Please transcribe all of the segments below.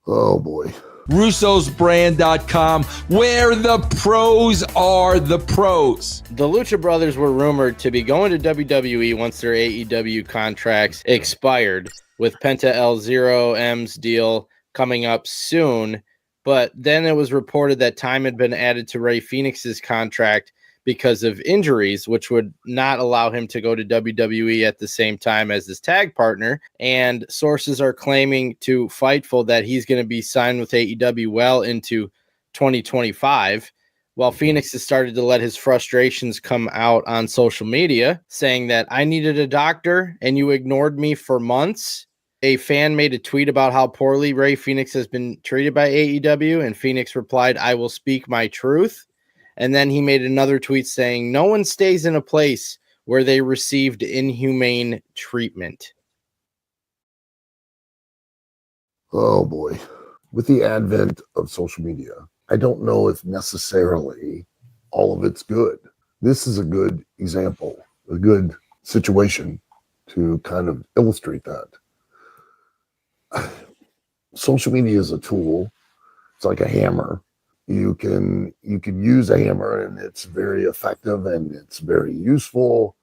Oh, boy. Russo'sBrand.com, where the pros are the pros. The Lucha Brothers were rumored to be going to WWE once their AEW contracts expired, with Penta El Zero M's deal coming up soon. But then it was reported that time had been added to Rey Fenix's contract because of injuries, which would not allow him to go to WWE at the same time as his tag partner. And sources are claiming to Fightful that he's going to be signed with AEW well into 2025. While Fenix has started to let his frustrations come out on social media, saying that I needed a doctor and you ignored me for months. A fan made a tweet about how poorly Rey Fenix has been treated by AEW, and Fenix replied, I will speak my truth. And then he made another tweet saying, no one stays in a place where they received inhumane treatment. Oh, boy. With the advent of social media, I don't know if necessarily all of it's good. This is a good example, a good situation to kind of illustrate that. Social media is a tool. It's like a hammer. You can use a hammer, and it's very effective and it's very useful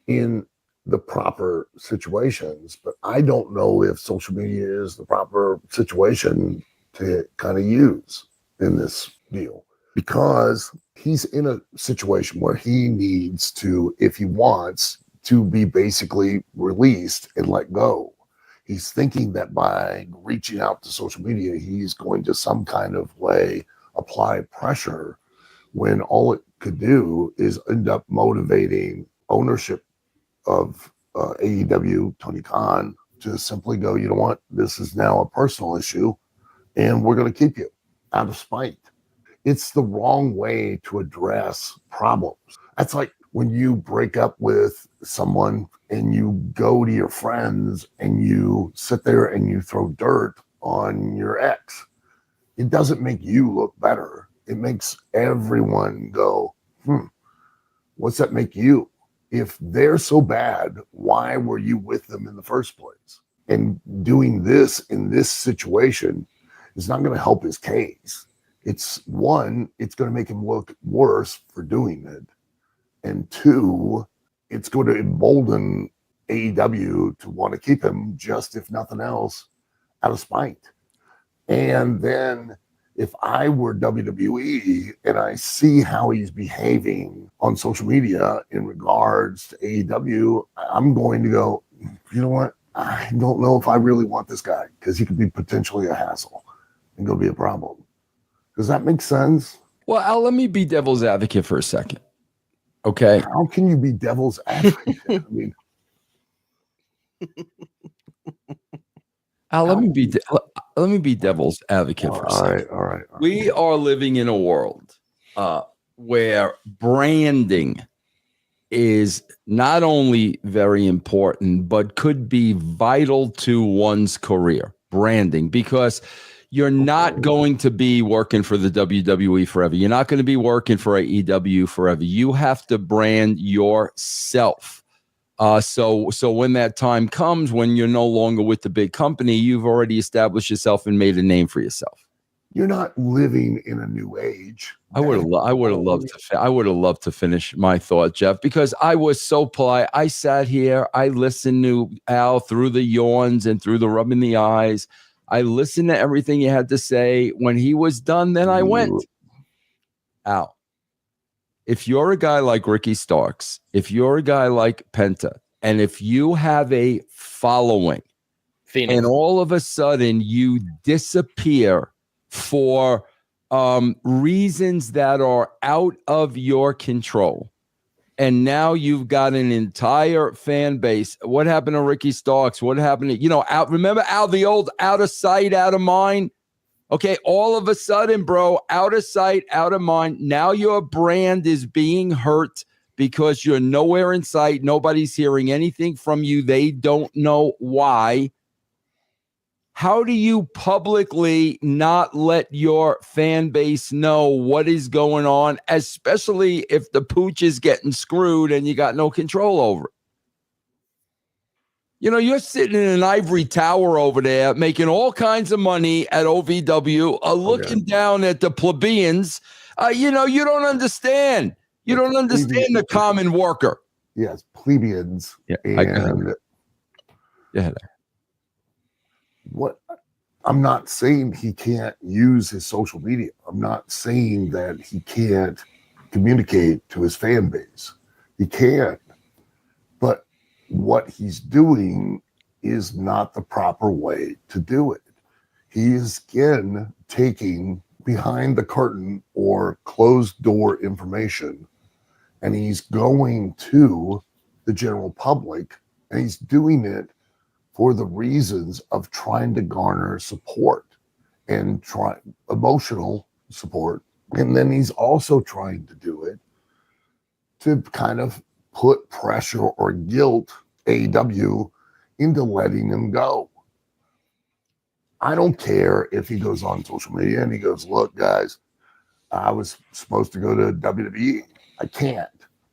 in the proper situations. But I don't know if social media is the proper situation to kind of use in this deal, because he's in a situation where he needs to, if he wants to, be basically released and let go. He's thinking that by reaching out to social media, he's going to some kind of way apply pressure, when all it could do is end up motivating ownership of AEW, Tony Khan, to simply go, you know what, this is now a personal issue and we're going to keep you out of spite. It's the wrong way to address problems. That's like when you break up with someone and you go to your friends and you sit there and you throw dirt on your ex. It doesn't make you look better. It makes everyone go, what's that make you? If they're so bad, why were you with them in the first place? And doing this in this situation is not going to help his case. It's one, it's going to make him look worse for doing it. And two, it's going to embolden AEW to want to keep him, just if nothing else, out of spite. And then if I were WWE and I see how he's behaving on social media in regards to AEW, I'm going to go, you know what? I don't know if I really want this guy, because he could be potentially a hassle and go be a problem. Does that make sense? Well, Al, let me be devil's advocate for a second. Okay. How can you be devil's advocate? I mean, Al, let me be devil's advocate for a second. All right. We are living in a world where branding is not only very important, but could be vital to one's career. Branding, because you're not going to be working for the WWE forever. You're not going to be working for AEW forever. You have to brand yourself. So when that time comes, when you're no longer with the big company, you've already established yourself and made a name for yourself. You're not living in a new age. I would have loved to finish my thought, Jeff, because I was so polite. I sat here, I listened to Al through the yawns and through the rubbing the eyes. I listened to everything he had to say. When he was done, then I went. Al, if you're a guy like Ricky Starks, if you're a guy like Penta, and if you have a following, Fenix, and all of a sudden you disappear for reasons that are out of your control, and now you've got an entire fan base. What happened to Ricky Starks? What happened to, remember Al, the old out of sight, out of mind? Okay, all of a sudden, bro, out of sight, out of mind. Now your brand is being hurt because you're nowhere in sight. Nobody's hearing anything from you. They don't know why. How do you publicly not let your fan base know what is going on, especially if the pooch is getting screwed and you got no control over it? You know, you're sitting in an ivory tower over there making all kinds of money at OVW, looking down at the plebeians. You know, you don't understand. You don't understand the common worker. Yes, plebeians. Yeah, and what I'm not saying he can't use his social media. I'm not saying that he can't communicate to his fan base. He can. But what he's doing is not the proper way to do it. He is again taking behind the curtain or closed door information, and he's going to the general public, and he's doing it for the reasons of trying to garner support and try emotional support. And then he's also trying to do it to kind of put pressure or guilt AEW into letting him go. I don't care if he goes on social media and he goes, look, guys, I was supposed to go to WWE. I can't.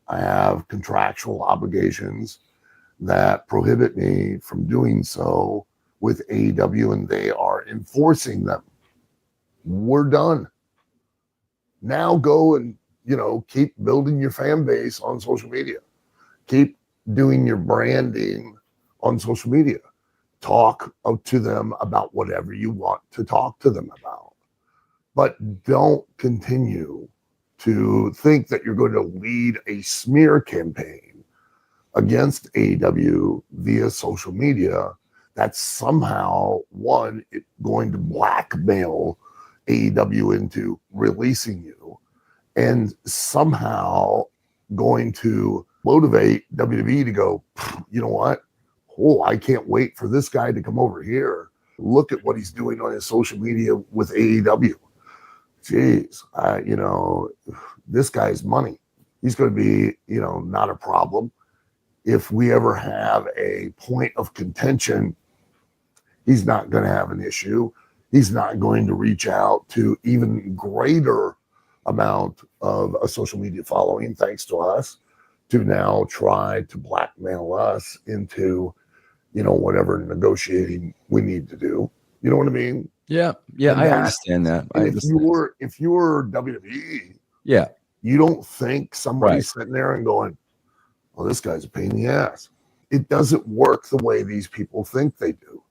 I have contractual obligations that prohibit me from doing so with AEW, and they are enforcing them. We're done. Now go and, keep building your fan base on social media. Keep doing your branding on social media. Talk to them about whatever you want to talk to them about. But don't continue to think that you're going to lead a smear campaign against AEW via social media that's somehow, one, going to blackmail AEW into releasing you, and somehow going to motivate WWE to go, you know what? Oh, I can't wait for this guy to come over here. Look at what he's doing on his social media with AEW. Jeez, this guy's money. He's going to be, not a problem. If we ever have a point of contention, he's not going to have an issue. He's not going to reach out to even greater amount of a social media following, thanks to us, to now try to blackmail us into, whatever negotiating we need to do. You know what I mean? Yeah, I understand that. If you're WWE, yeah, you don't think somebody's sitting there and going, well, this guy's a pain in the ass. It doesn't work the way these people think they do.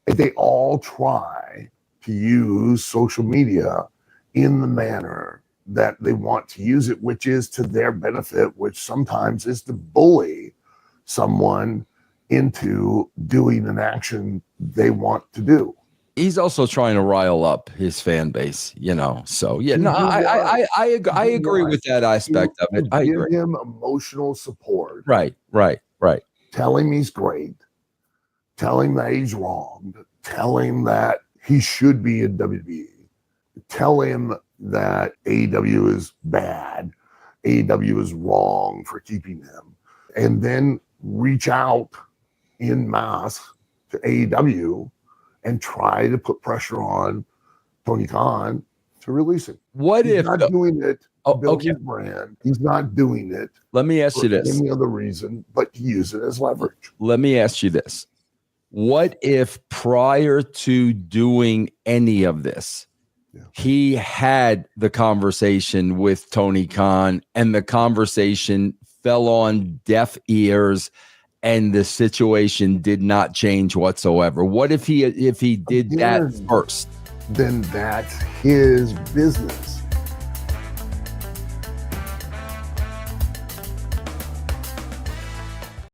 And they all try to use social media in the manner that they want to use it, which is to their benefit, which sometimes is to bully someone into doing an action they want to do. He's also trying to rile up his fan base, So I agree with that aspect of it. I agree. Give him emotional support. Right. Tell him he's great. Tell him that he's wrong. Tell him that he should be in WWE. Tell him that AEW is bad. AEW is wrong for keeping him. And then reach out en masse to AEW and try to put pressure on Tony Khan to release it. He's not doing it to build his brand. He's not doing it. Let me ask you this. Any other reason, but to use it as leverage. Let me ask you this. What if prior to doing any of this, he had the conversation with Tony Khan and the conversation fell on deaf ears and the situation did not change whatsoever? What if he did that first? Then that's his business.